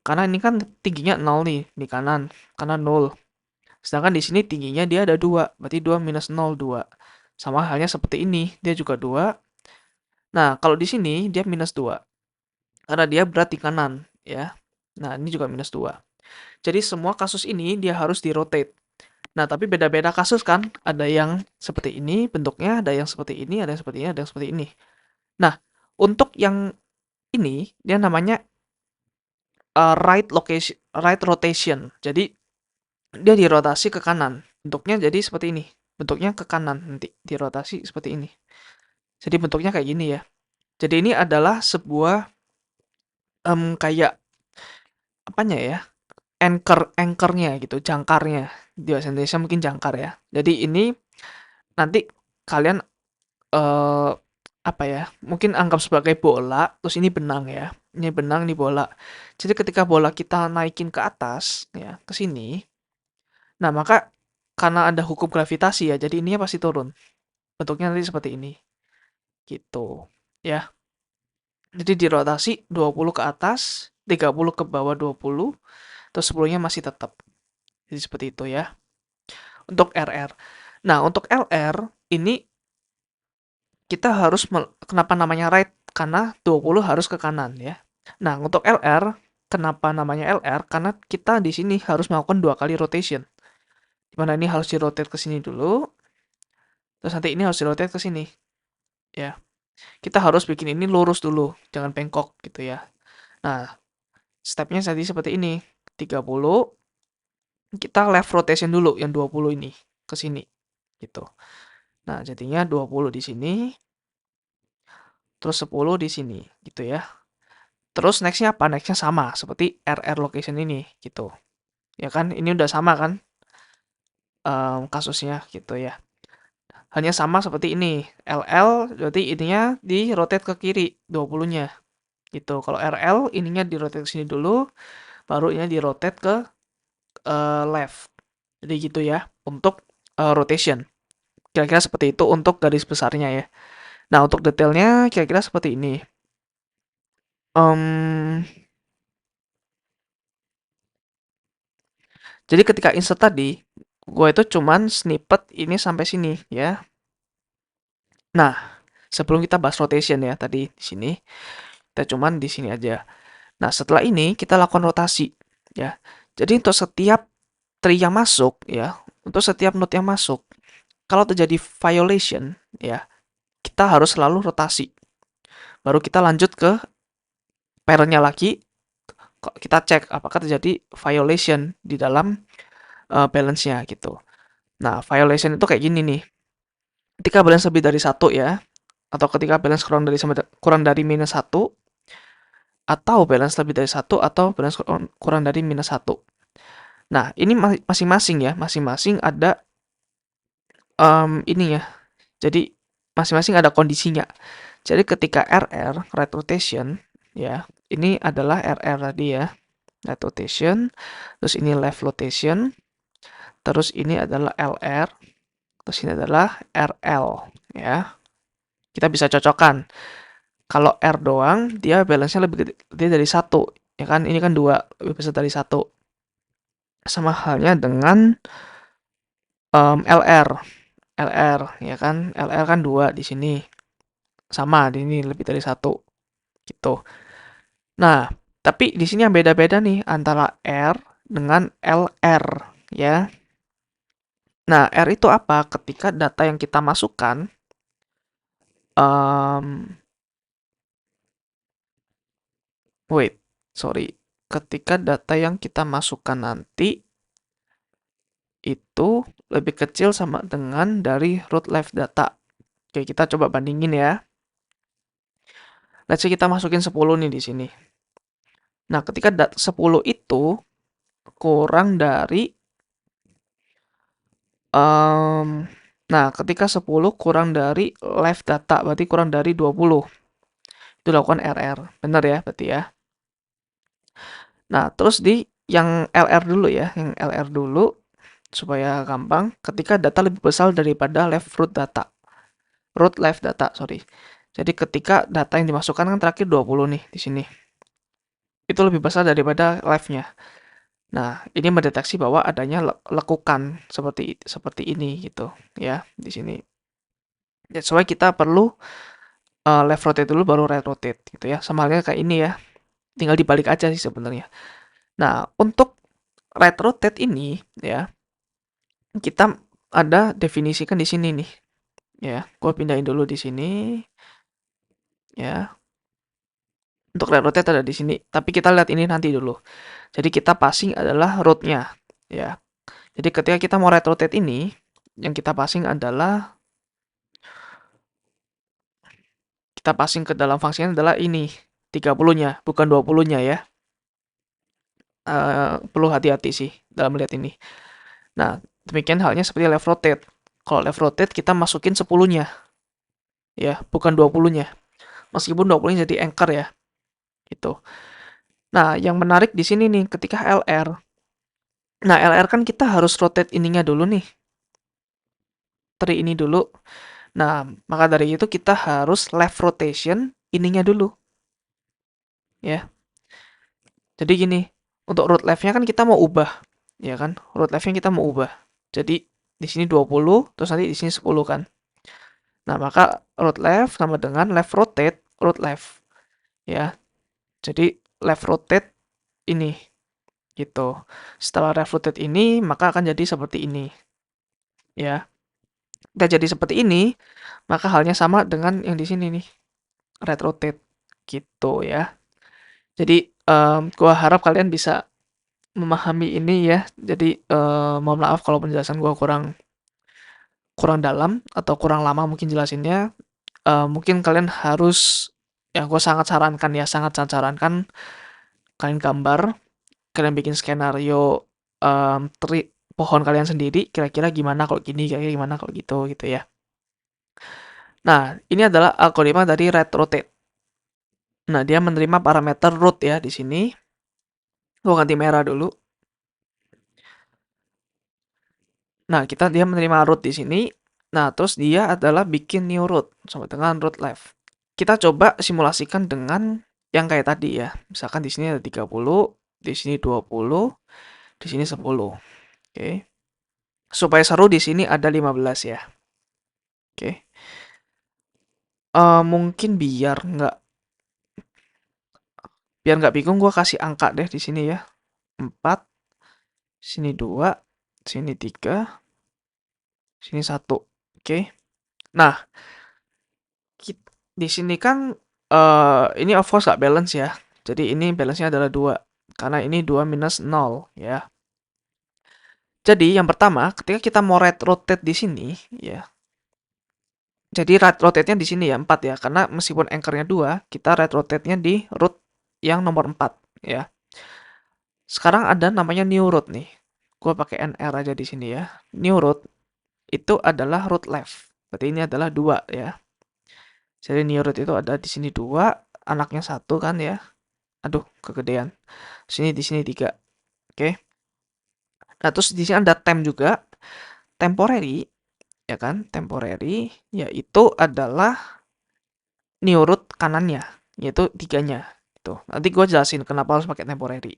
Karena ini kan tingginya 0 nih di kanan, karena 0. Sedangkan di sini tingginya dia ada 2, berarti 2 minus 0, 2. Sama halnya seperti ini, dia juga 2. Nah, kalau di sini dia minus 2, karena dia berat di kanan, ya. Nah, ini juga minus 2. Jadi semua kasus ini dia harus di-rotate. Nah, tapi beda-beda kasus kan, ada yang seperti ini bentuknya, ada yang seperti ini, ada yang seperti ini, ada yang seperti ini. Nah, untuk yang ini, dia namanya right rotation. Jadi, dia dirotasi ke kanan. Bentuknya jadi seperti ini. Bentuknya ke kanan nanti dirotasi seperti ini. Jadi bentuknya kayak gini ya. Jadi ini adalah sebuah kayak apanya ya? Anchornya gitu, jangkarnya. Di bahasa Indonesia mungkin jangkar ya. Jadi ini nanti kalian eh apa ya? Mungkin anggap sebagai bola, terus ini benang ya. Ini benang, ini bola. Jadi ketika bola kita naikin ke atas ya, ke sini. Nah, maka karena ada hukum gravitasi ya, jadi ininya pasti turun. Bentuknya nanti seperti ini. Gitu. Ya. Jadi dirotasi 20 ke atas, 30 ke bawah 20, terus 10-nya masih tetap. Jadi seperti itu ya. Untuk RR. Nah, untuk LR ini kita harus kenapa namanya right? Karena 20 harus ke kanan ya. Nah, untuk LR, kenapa namanya LR? Karena kita di sini harus melakukan 2 kali rotation. Dimana ini harus di-rotate ke sini dulu, terus nanti ini harus di-rotate ke sini. Ya. Kita harus bikin ini lurus dulu, jangan bengkok gitu ya. Nah, stepnya tadi seperti ini. 30, kita left rotation dulu yang 20 ini ke sini gitu. Nah, jadinya 20 di sini, terus 10 di sini gitu ya. Terus nextnya apa? Nextnya sama seperti RR location ini gitu. Ya kan? Ini udah sama kan kasusnya gitu ya. Hanya sama seperti ini. LL berarti ininya di rotate ke kiri 20-nya gitu. Kalau RL ininya di rotate ke sini dulu, baru ini di rotate ke left. Jadi gitu ya untuk rotation. Kira-kira seperti itu untuk garis besarnya ya. Nah, untuk detailnya kira-kira seperti ini. Em, jadi ketika insert tadi, gue itu cuman snippet ini sampai sini ya. Nah, sebelum kita bahas rotation ya tadi di sini, kita cuman di sini aja. Nah, setelah ini kita lakukan rotasi ya. Jadi untuk setiap tree yang masuk ya, untuk setiap node yang masuk, kalau terjadi violation ya, kita harus selalu rotasi. Baru kita lanjut ke parentnya lagi, kita cek apakah terjadi violation di dalam balance-nya gitu. Nah, violation itu kayak gini nih. Ketika balance lebih dari 1 ya, atau ketika balance kurang dari minus 1, atau balance lebih dari 1, atau balance kurang dari minus 1. Nah, ini masing-masing ya, masing-masing ada ini ya. Jadi masing-masing ada kondisinya. Jadi ketika RR, right rotation, ya, ini adalah RR tadi ya, right rotation, terus ini left rotation, terus ini adalah LR, terus ini adalah RL, ya. Kita bisa cocokkan. Kalau R doang, dia balance-nya lebih gede dari 1, ya kan? Ini kan 2, lebih besar dari 1. Sama halnya dengan LR. LR, ya kan? LR kan 2 di sini. Sama, di sini lebih dari 1, gitu. Nah, tapi di sini yang beda-beda nih antara R dengan LR, ya. Nah, R itu apa? Ketika data yang kita masukkan um, Wait, sorry. Ketika data yang kita masukkan nanti itu lebih kecil sama dengan dari root left data. Oke, kita coba bandingin ya. Let's say kita masukin 10 nih di sini. Nah, ketika 10 itu kurang dari nah, ketika 10 kurang dari left data, berarti kurang dari 20. Itu lakukan RR. Benar ya, berarti ya. Nah, terus di yang LR dulu ya, yang LR dulu supaya gampang. Ketika data lebih besar daripada left root data. Root left data, sorry. Jadi ketika data yang dimasukkan kan terakhir 20 nih di sini. Itu lebih besar daripada left-nya. Nah, ini mendeteksi bahwa adanya lekukan seperti ini gitu ya di sini. That's why kita perlu left rotate dulu baru right rotate gitu ya. Sama halnya kayak ini ya. Tinggal dibalik aja sih sebenarnya. Nah, untuk right rotate ini ya, kita ada definisikan di sini nih. Ya, gue pindahin dulu di sini ya. Untuk right rotate ada di sini, tapi kita lihat ini nanti dulu. Jadi kita passing adalah root-nya ya. Jadi ketika kita mau right rotate ini, yang kita passing adalah kita passing ke dalam fungsinya adalah ini 30-nya, bukan 20-nya ya. Perlu hati-hati sih dalam melihat ini. Nah, demikian halnya seperti left rotate. Kalau left rotate kita masukin 10-nya ya, bukan 20-nya. Meskipun 20-nya jadi anchor ya. Gitu. Nah, yang menarik di sini nih ketika LR. Nah, LR kan kita harus rotate ininya dulu nih. Tree ini dulu. Nah, maka dari itu kita harus left rotation ininya dulu. Ya. Jadi gini, untuk root left-nya kan kita mau ubah. Ya kan? Root left-nya kita mau ubah. Jadi di sini 20, terus nanti di sini 10 kan. Nah, maka root left sama dengan left rotate root left. Ya. Jadi left rotate ini gitu. Setelah left rotate ini, maka akan jadi seperti ini. Ya. Kita jadi seperti ini, maka halnya sama dengan yang di sini nih. Right rotate gitu ya. Jadi gua harap kalian bisa memahami ini ya. Jadi mohon maaf kalau penjelasan gua kurang kurang dalam atau kurang lama mungkin jelasinnya. Mungkin kalian harus yang gue sangat sarankan ya, sangat sarankan kalian gambar, kalian bikin skenario pohon kalian sendiri, kira-kira gimana kalau gini, kira-kira gimana kalau gitu gitu ya. Nah, ini adalah algoritma dari right rotate. Nah, dia menerima parameter root ya di sini. Gue ganti merah dulu. Nah, dia menerima root di sini. Nah, terus dia adalah bikin new root sama dengan root left. Kita coba simulasikan dengan yang kayak tadi ya. Misalkan di sini ada 30, di sini 20, di sini 10. Oke. Supaya seru di sini ada 15 ya. Oke. Mungkin biar nggak bingung gue kasih angka deh di sini ya. 4, sini 2, sini 3, sini 1. Oke. Nah, di sini kan ini of course nggak balance ya. Jadi ini balance-nya adalah 2. Karena ini 2 minus 0 ya. Jadi yang pertama, ketika kita mau right rotate di sini ya. Jadi right rotate-nya di sini ya 4 ya. Karena meskipun anchor-nya 2, kita right rotate-nya di root yang nomor 4 ya. Sekarang ada namanya new root nih. Gua pakai NR aja di sini ya. New root itu adalah root left. Berarti ini adalah 2 ya. Jadi new root itu ada di sini 2, anaknya 1 kan ya. Aduh, kegedean. Di sini 3. Oke. Nah, terus di sini ada temp juga. Temporary, ya kan? Temporary, yaitu adalah new root kanannya, yaitu 3-nya. Tuh, nanti gue jelasin kenapa harus pakai temporary.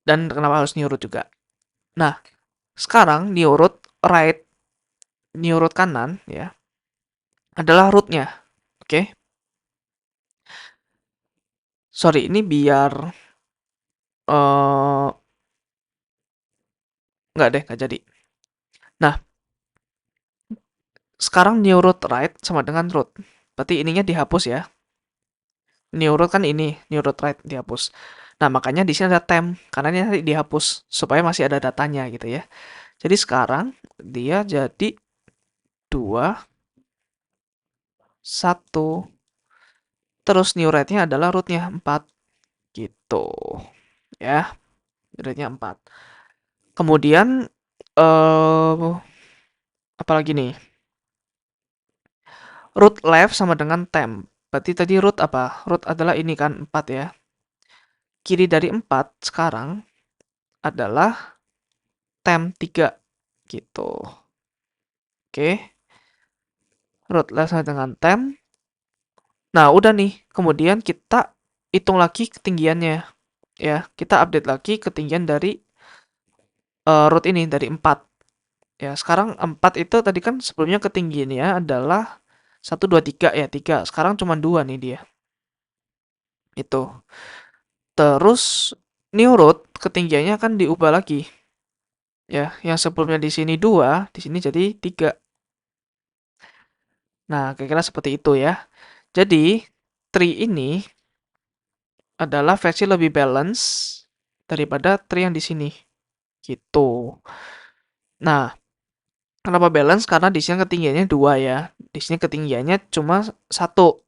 Dan kenapa harus new root juga. Nah, sekarang new root right, new root kanan, ya, adalah rootnya. Oke? Sorry, ini biar eh nggak deh, nggak jadi. Nah, sekarang new root right sama dengan root. Berarti ininya dihapus ya. new root kan ini, new root right dihapus. Nah, makanya di sini ada temp, karena ini nanti dihapus, supaya masih ada datanya gitu ya. Jadi sekarang, dia jadi 2, 1, terus new right-nya adalah root-nya 4, gitu. Ya, root-nya 4. Kemudian, apalagi nih? Root left sama dengan temp. Berarti tadi root apa? Root adalah ini kan, 4 ya. Kiri dari 4 sekarang adalah temp 3, gitu. Oke, root left sama dengan temp. Nah, udah nih. Kemudian kita hitung lagi ketinggiannya. Ya, kita update lagi ketinggian dari root ini, dari 4. Ya, sekarang 4 itu tadi kan sebelumnya ketinggiannya adalah 1, 2, 3 ya, 3. Sekarang cuma 2 nih dia. Itu. Terus new root ketinggiannya akan diubah lagi. Ya, yang sebelumnya di sini 2, di sini jadi 3. Nah, kira-kira seperti itu ya. Jadi, tree ini adalah versi lebih balance daripada tree yang di sini. Gitu. Nah, kenapa balance? Karena di sini ketinggiannya 2 ya. Di sini ketinggiannya cuma 1.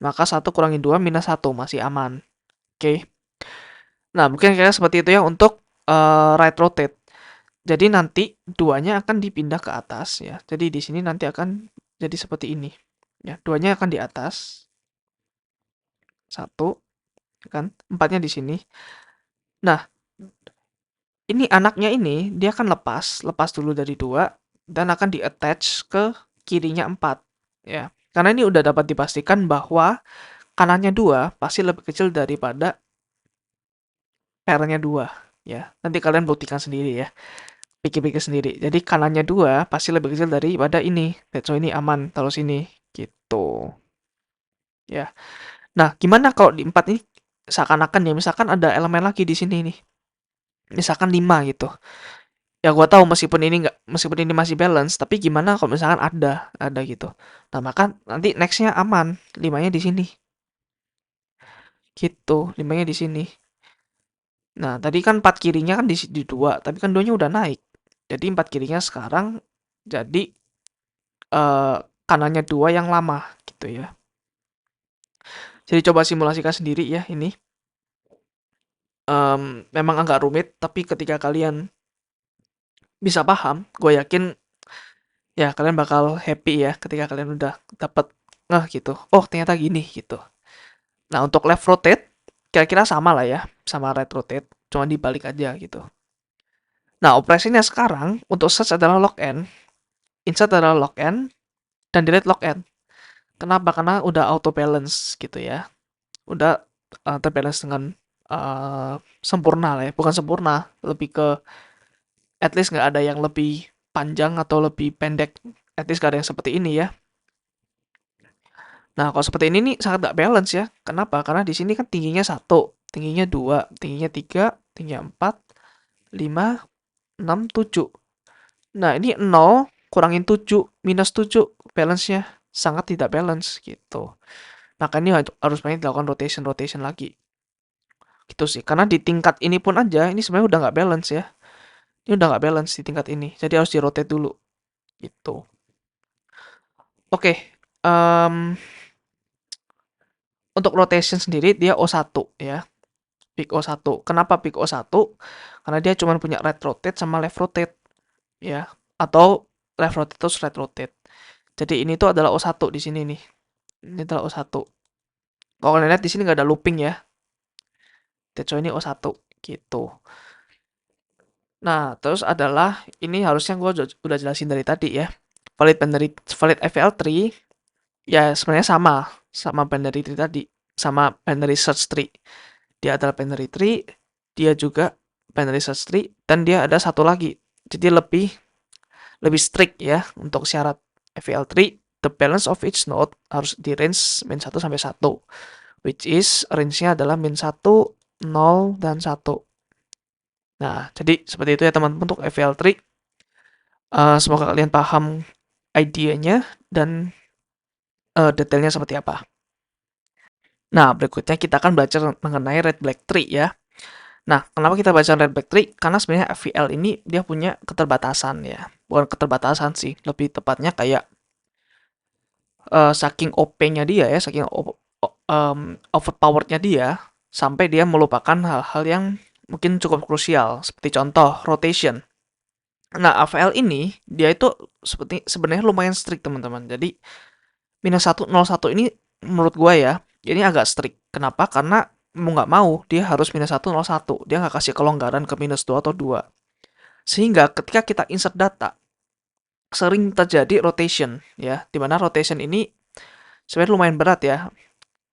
Maka 1 kurangi 2 minus 1 masih aman. Oke. Nah, mungkin kira seperti itu ya untuk right rotate. Jadi nanti duanya akan dipindah ke atas ya. Jadi di sini nanti akan jadi seperti ini. Ya, duanya akan di atas. 1, kan? 4-nya di sini. Nah, ini anaknya ini dia akan lepas dulu dari 2 dan akan di-attach ke kirinya 4 ya. Karena ini udah dapat dipastikan bahwa kanannya 2 pasti lebih kecil daripada pair-nya 2 ya. Nanti kalian buktikan sendiri ya. Pikir-pikir sendiri. Jadi kanannya 2 pasti lebih kecil daripada ini. So ini aman taruh sini gitu. Ya. Nah, gimana kalau di 4 ini seakan-akan ya misalkan ada elemen lagi di sini nih. Misalkan 5 gitu. Ya gua tahu meskipun ini masih balance, tapi gimana kalau misalkan ada gitu. Nah, maka nanti next-nya aman, 5-nya di sini. Gitu, 5-nya di sini. Nah, tadi kan 4 kirinya kan di 2, tapi kan 2-nya udah naik. Jadi 4 kirinya sekarang jadi kanannya 2 yang lama gitu ya. Jadi coba simulasikan sendiri ya ini. Memang agak rumit, tapi ketika kalian bisa paham, gue yakin ya kalian bakal happy ya ketika kalian udah dapet gitu. Oh, ternyata gini gitu. Nah, untuk left rotate kira-kira sama lah ya, sama right rotate, cuma dibalik aja gitu. Nah, operasinya sekarang untuk search adalah login, insert adalah login, dan delete login. Kenapa? Karena udah auto balance gitu ya. Udah terbalance dengan sempurna lah ya. Bukan sempurna, lebih ke at least nggak ada yang lebih panjang atau lebih pendek. At least nggak ada yang seperti ini ya. Nah, kalau seperti ini nih sangat nggak balance ya. Kenapa? Karena di sini kan tingginya 1, tingginya 2, tingginya 3, tingginya 4, 5, 6, 7. Nah, ini 0 kurangin 7, minus 7. Balance-nya sangat tidak balance gitu. Makanya harus banyak dilakukan rotation lagi. Gitu sih. Karena di tingkat ini pun aja, ini sebenarnya udah nggak balance ya. Ini udah nggak balance di tingkat ini. Jadi harus di-rotate dulu. Gitu. Oke. Untuk rotation sendiri, dia O1 ya. Pick O1. Kenapa pick O1? Karena dia cuma punya right rotate sama left rotate. Ya. Atau left rotate terus right rotate. Jadi ini tuh adalah O1 di sini nih. Ini adalah O1. Kalau kalian lihat di sini nggak ada looping ya. So ini O1 gitu. Nah, terus adalah ini harusnya gue udah jelasin dari tadi ya. Valid FL3 ya sebenarnya sama binary tree tadi, sama binary search tree. Dia adalah binary tree, dia juga binary search tree, dan dia ada satu lagi. Jadi lebih strict ya untuk syarat FL3. The balance of each node harus di range min 1 sampai 1. Which is range-nya adalah min 1, 0, dan 1. Nah, jadi seperti itu ya teman-teman untuk FL3. Semoga kalian paham idenya dan detailnya seperti apa. Nah, berikutnya kita akan belajar mengenai red black tree ya. Nah, kenapa kita baca red black tree? Karena sebenarnya FVL ini dia punya keterbatasan ya. Bukan keterbatasan sih, lebih tepatnya kayak saking OP-nya dia ya, saking overpowered-nya dia, sampai dia melupakan hal-hal yang mungkin cukup krusial, seperti contoh rotation. Nah, AVL ini dia itu seperti sebenarnya lumayan strict teman-teman. Jadi -101 ini menurut gua ya, ini agak strict. Kenapa? Karena mau nggak mau dia harus -101. Dia nggak kasih kelonggaran ke -2 atau 2. Sehingga ketika kita insert data, sering terjadi rotation ya, dimana rotation ini sebenarnya lumayan berat ya.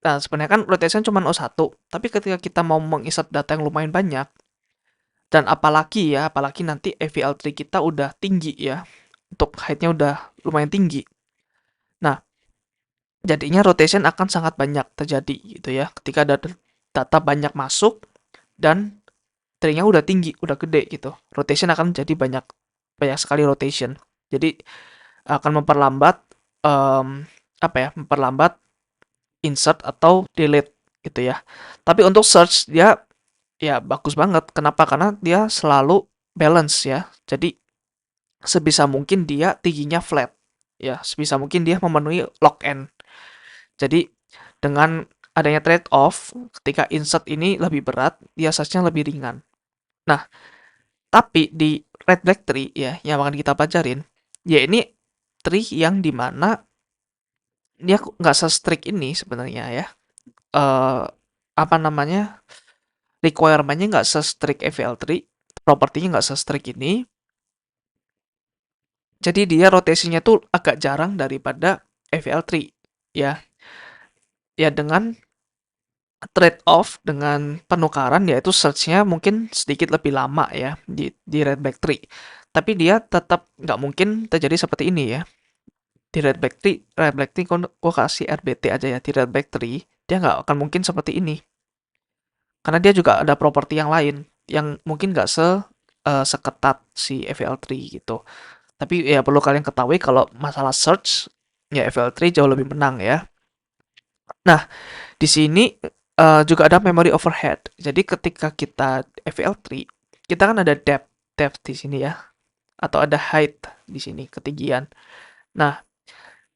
Nah, sebenarnya kan rotation cuma O1, tapi ketika kita mau menginsert data yang lumayan banyak, dan apalagi nanti AVL3 kita udah tinggi ya, untuk height-nya udah lumayan tinggi. Nah, jadinya rotation akan sangat banyak terjadi gitu ya, ketika ada data banyak masuk, dan tree-nya udah tinggi, udah gede gitu. Rotation akan jadi banyak banyak sekali rotation. Jadi akan memperlambat memperlambat insert atau delete gitu ya. Tapi untuk search dia ya bagus banget. Kenapa? Karena dia selalu balance ya. Jadi sebisa mungkin dia tingginya flat ya. Sebisa mungkin dia memenuhi log n. Jadi dengan adanya trade off ketika insert ini lebih berat, dia search-nya lebih ringan. Nah, tapi di red black tree ya yang akan kita pelajarin, ya ini tree yang dimana dia nggak se-strict ini sebenarnya ya. eh Apa namanya, requirement-nya nggak se-strict FVL3, propertinya nggak se-strict ini. Jadi dia rotasinya tuh agak jarang daripada FVL3 ya. Ya dengan trade off dengan penukaran yaitu search-nya mungkin sedikit lebih lama ya di red black tree. Tapi dia tetap nggak mungkin terjadi seperti ini ya. Di red black tree gua kasih RBT aja ya. Di red black tree dia nggak akan mungkin seperti ini. Karena dia juga ada properti yang lain yang mungkin nggak seketat si FVL3 gitu. Tapi ya perlu kalian ketahui kalau masalah search ya FVL3 jauh lebih menang ya. Nah, di sini juga ada memory overhead. Jadi ketika kita FVL3, kita kan ada depth di sini ya, atau ada height di sini ketinggian. Nah,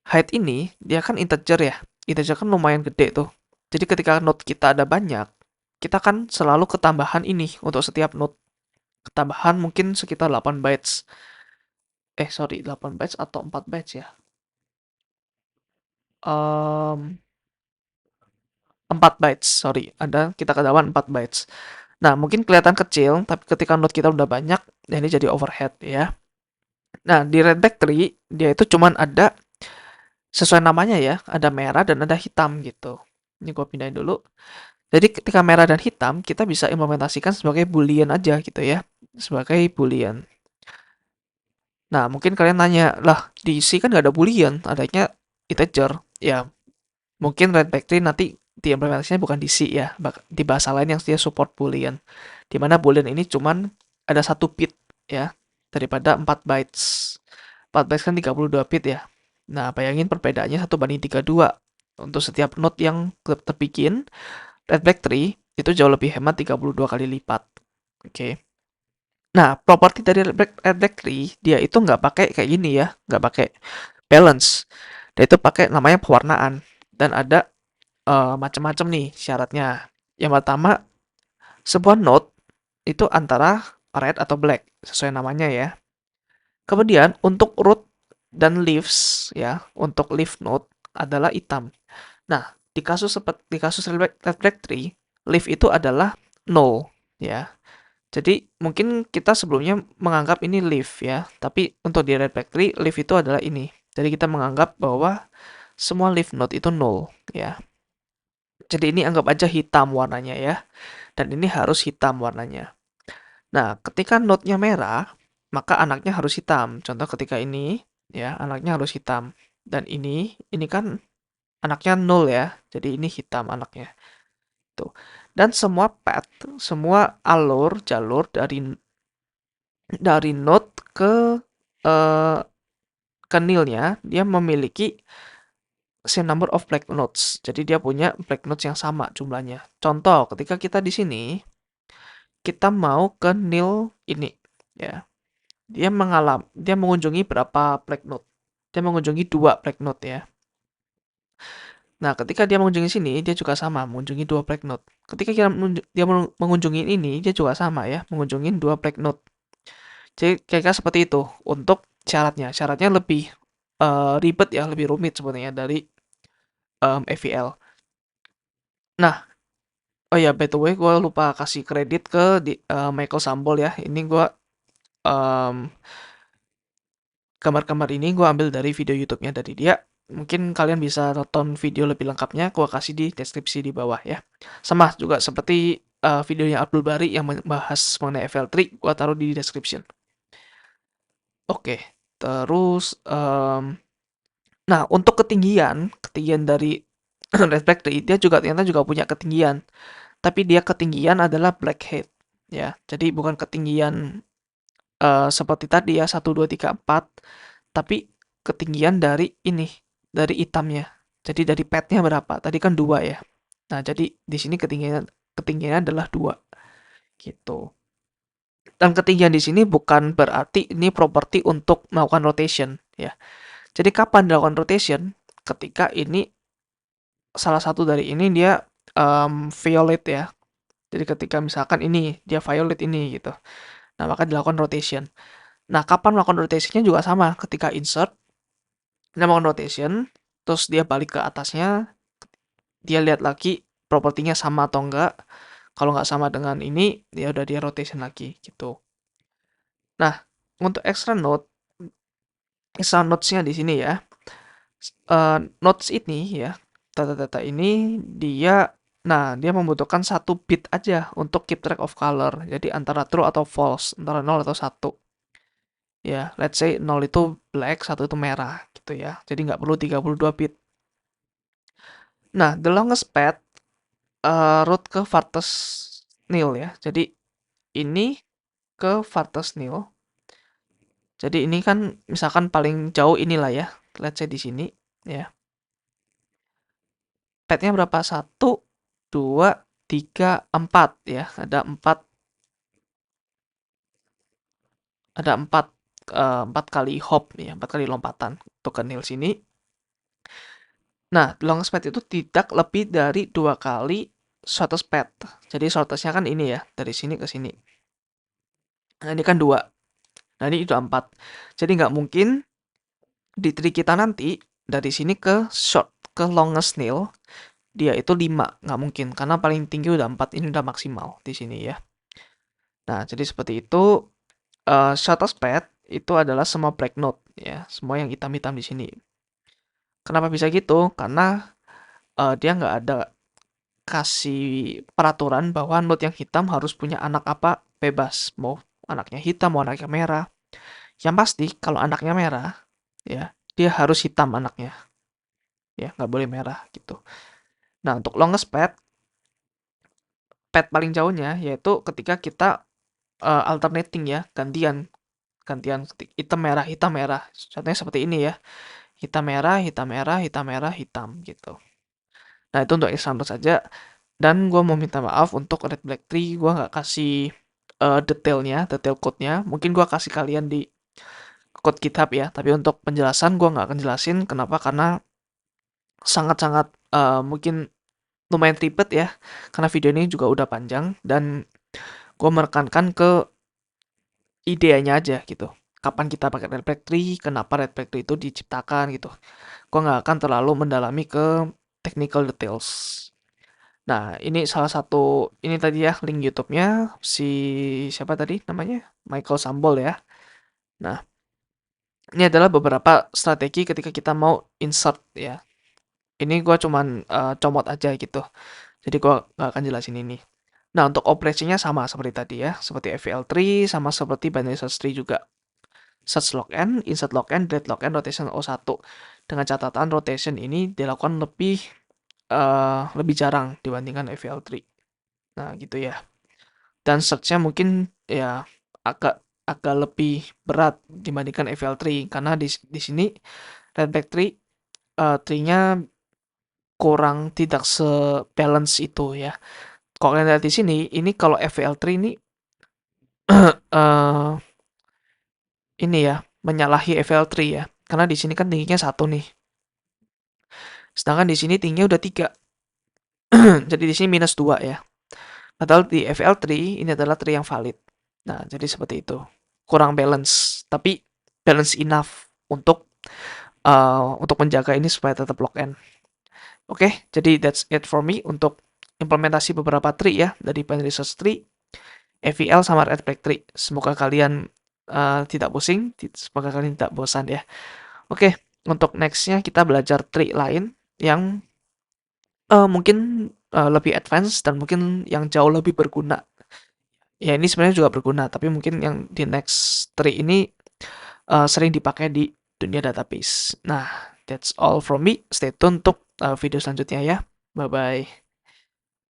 height ini dia kan integer ya. Integer kan lumayan gede tuh. Jadi ketika node kita ada banyak, kita kan selalu ketambahan ini untuk setiap node. Ketambahan mungkin sekitar 8 bytes. Sorry, 8 bytes atau 4 bytes ya? 4 bytes, sorry. Kita ketambahan 4 bytes. Nah, mungkin kelihatan kecil, tapi ketika node kita udah banyak, ya ini jadi overhead ya. Nah, di Redback Tree, dia itu cuman ada, sesuai namanya ya, ada merah dan ada hitam gitu. Ini gue pindahin dulu. Jadi ketika merah dan hitam, kita bisa implementasikan sebagai boolean aja gitu ya. Sebagai boolean. Nah, mungkin kalian nanya, lah di C kan nggak ada boolean, adanya integer. Ya, mungkin Red Factory nanti diimplementasinya bukan di C ya, di bahasa lain yang dia support boolean. Dimana boolean ini cuman ada 1 bit ya, daripada 4 bytes. 4 bytes kan 32 bit ya. Nah, bayangin perbedaannya 1:32. Untuk setiap node yang terbikin, Red Black Tree itu jauh lebih hemat 32 kali lipat. Oke. Nah, properti dari Red Black Tree, dia itu nggak pakai kayak gini ya, nggak pakai balance. Dia itu pakai namanya pewarnaan. Dan ada macam-macam nih syaratnya. Yang pertama, sebuah node itu antara red atau black, sesuai namanya ya. Kemudian, untuk root dan leaves, ya, untuk leaf node adalah hitam. Nah, di kasus red black tree, leaf itu adalah null, ya. Jadi mungkin kita sebelumnya menganggap ini leaf ya, tapi untuk di red black tree, leaf itu adalah ini. Jadi kita menganggap bahwa semua leaf node itu null ya. Jadi ini anggap aja hitam warnanya ya. Dan ini harus hitam warnanya. Nah, ketika node-nya merah, maka anaknya harus hitam. Contoh ketika ini ya, anaknya harus hitam. Dan ini kan anaknya nol ya. Jadi ini hitam anaknya. Tuh. Dan semua path, semua jalur dari node ke eh, ke nilnya, dia memiliki same number of black nodes. Jadi dia punya black nodes yang sama jumlahnya. Contoh, ketika kita di sini kita mau ke nil ini, ya. Dia mengunjungi berapa black node? Dia mengunjungi 2 black node ya. Nah, ketika dia mengunjungi sini, dia juga sama, mengunjungi 2 black node. Ketika dia mengunjungi ini, dia juga sama ya, mengunjungi 2 black node. Jadi kira-kira seperti itu untuk syaratnya. Syaratnya lebih ribet ya, lebih rumit sebenarnya dari AVL. Nah, oh ya, by the way, gue lupa kasih kredit ke Michael Sambol ya. Ini gue gambar-gambar ini gue ambil dari video YouTube-nya dari dia. Mungkin kalian bisa nonton video lebih lengkapnya, gue kasih di deskripsi di bawah ya. Sama juga seperti videonya Abdul Bari yang membahas mengenai FL3, gue taruh di description. Oke, terus nah untuk ketinggian dari Red Black Tree, dia juga ternyata juga punya ketinggian, tapi dia ketinggian adalah blackhead ya. Jadi bukan ketinggian seperti tadi ya 1 2 3 4, tapi ketinggian dari ini, dari hitamnya. Jadi dari petnya berapa? Tadi kan 2 ya. Nah, jadi di sini ketinggiannya adalah 2 gitu. Dan ketinggian di sini bukan berarti ini properti untuk melakukan rotation ya. Jadi kapan dilakukan rotation? Ketika ini salah satu dari ini dia violet ya. Jadi ketika misalkan ini dia violet ini gitu. Nah, maka dilakukan rotation. Nah, kapan melakukan rotationnya juga sama. Ketika insert, dia melakukan rotation, terus dia balik ke atasnya, dia lihat lagi propertinya sama atau enggak. Kalau nggak sama dengan ini, ya udah dia rotation lagi gitu. Nah, untuk extra nodes-nya di sini ya. Nodes ini ya, data-data ini dia membutuhkan 1 bit aja untuk keep track of color. Jadi antara true atau false, antara 0 atau 1. Ya, let's say 0 itu black, 1 itu merah gitu ya. Jadi nggak perlu 32 bit. Nah, the longest path route ke farthest nil ya. Jadi ini ke farthest nil. Jadi ini kan misalkan paling jauh inilah ya. Let's say di sini ya. Path-nya berapa? 1, 2, 3, 4 ya. Ada 4 4 kali hop ya, 4 kali lompatan untuk ke nil sini. Nah, longest path itu tidak lebih dari 2 kali shortest path. Jadi shortestnya kan ini ya, dari sini ke sini. Nah, ini kan 2. Nah, ini udah 4. Jadi nggak mungkin di tree kita nanti dari sini ke longest nail dia itu 5, nggak mungkin karena paling tinggi udah 4, ini udah maksimal di sini ya. Nah, jadi seperti itu. Shortest path itu adalah semua black node ya, semua yang hitam-hitam di sini. Kenapa bisa gitu? Karena dia nggak ada kasih peraturan bahwa node yang hitam harus punya anak apa, bebas. Mau anaknya hitam, mau anaknya merah. Yang pasti kalau anaknya merah, ya dia harus hitam anaknya. Ya, nggak boleh merah gitu. Nah, untuk longest path paling jauhnya yaitu ketika kita alternating ya, gantian hitam merah hitam merah. Contohnya seperti ini ya. Hitam merah, hitam merah, hitam merah, hitam gitu. Nah, itu untuk example saja. Dan gue mau minta maaf untuk Red Black Tree, gue nggak kasih detail code-nya. Mungkin gue kasih kalian di code GitHub ya. Tapi untuk penjelasan gue nggak akan jelasin. Kenapa? Karena sangat-sangat mungkin lumayan ribet ya. Karena video ini juga udah panjang. Dan gue menekankan ke idenya aja gitu. Kapan kita pakai Red Black Tree, kenapa Red Black Tree itu diciptakan gitu. Gue nggak akan terlalu mendalami ke technical details. Nah, ini salah satu, ini tadi ya link YouTube-nya si siapa tadi namanya? Michael Sambol ya. Nah, ini adalah beberapa strategi ketika kita mau insert ya. Ini gue cuman comot aja gitu. Jadi gue nggak akan jelasin ini. Nah, untuk operasinya sama seperti tadi ya. Seperti FVL3, sama seperti binary search tree juga. Search log n, insert log n, delete log n, rotation O1. Dengan catatan rotation ini dilakukan lebih jarang dibandingkan FVL3. Nah, gitu ya. Dan search-nya mungkin ya agak agak lebih berat dibandingkan FL3 karena di sini Redback Tree tree-nya kurang tidak sebalance itu ya. Kalau kalian lihat di sini, ini kalau FVL3 ini eh ini ya, menyalahi FVL3 ya. Karena di sini kan tingginya 1 nih. Sedangkan di sini tingginya udah 3. Jadi di sini minus 2 ya. Padahal di FVL3 ini adalah tree yang valid. Nah, jadi seperti itu. Kurang balance, tapi balance enough untuk menjaga ini supaya tetap lock end. Oke, jadi that's it for me untuk implementasi beberapa tree ya dari Binary Search Tree, FVL sama Red Flag Tree. Semoga kalian tidak pusing, semoga kalian tidak bosan ya. Oke, untuk nextnya kita belajar tree lain yang mungkin lebih advance dan mungkin yang jauh lebih berguna. Ya ini sebenarnya juga berguna, tapi mungkin yang di next tree ini sering dipakai di dunia database. Nah, that's all from me. Stay tune untuk video selanjutnya ya. Bye-bye.